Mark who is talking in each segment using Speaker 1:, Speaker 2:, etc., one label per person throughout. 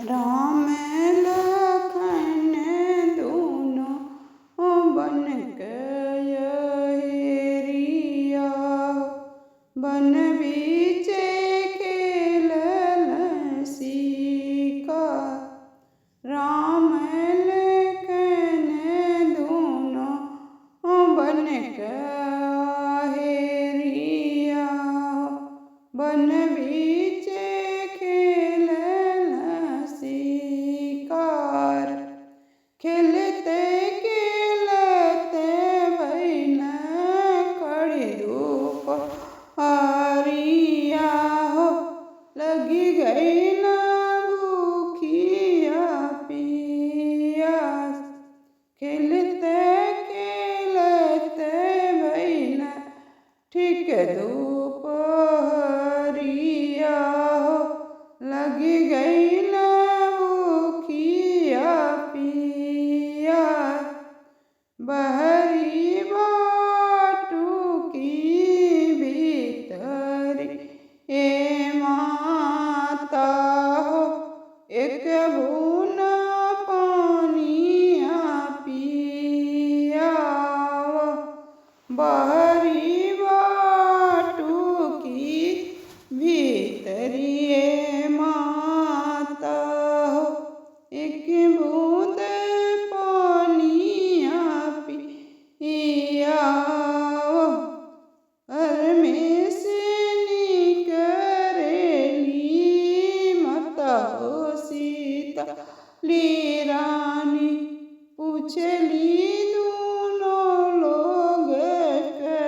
Speaker 1: राम लखन दुनो बन हेरिया बन बीचे खेलल शिकार। राम लखन दुनो बन हेरिया बन बीचे खेलल शिकार। खेलते खेलते भइल कड़ी दुपहरिया हो लगी गइल भूखिया पियास। खेलते खेलते भइल ठीक दुपहरिया हो लगी गइल भूखिया पियास। बहरी बाटुकी भीतर ए माता हो एक बूंद पानिया पियावा। बहरी बाटुकी भीतरी ए माता हो एक बूंद पानिया पियावा। घर में से निकरेली माता हो सीता ली रानी पूछली दोनों लोग के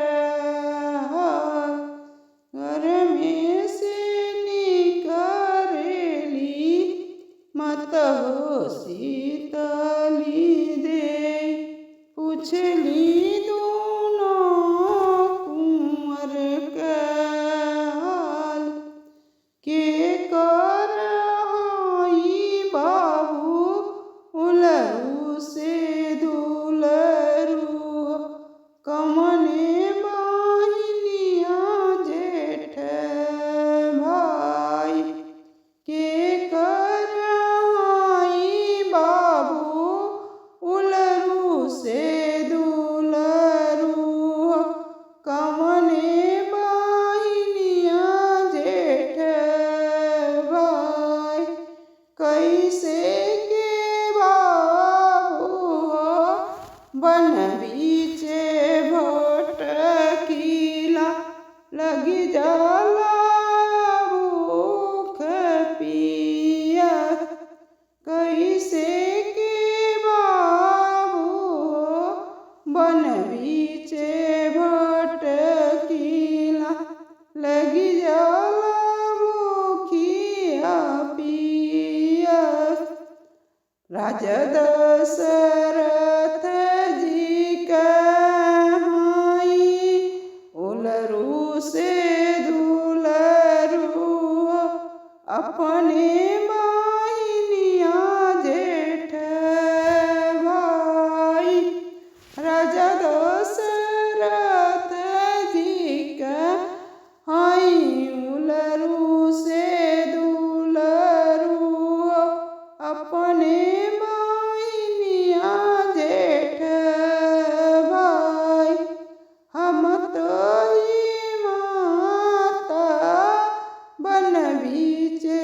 Speaker 1: हाल। घर में से निकरेली माता हो सीता ली दे पूछली दोनों कुंवर के हाल। के कर हई बाबू उलरू से दुलरू कमने बहिनिया जेठ भाई। के कर हई बाबू उलरू से दुलरू कमने बहिनिया जेठ भाई। कैसे के बाबू हो बन बीचे भटकीला लगी जाला भूख पियास। कैसे के बाबू हो बन बीचे भटकीला लगी जाला भूखिया पियास। राजा दशरथ जी कहाई उलरू से दुलरू अपने बहिनिया जेठ भाई। राजा दशरथ जी कहाई उलरू से दुलरू अपने बहिनिया जेठ भाई। हम तो ही माता बन बीचे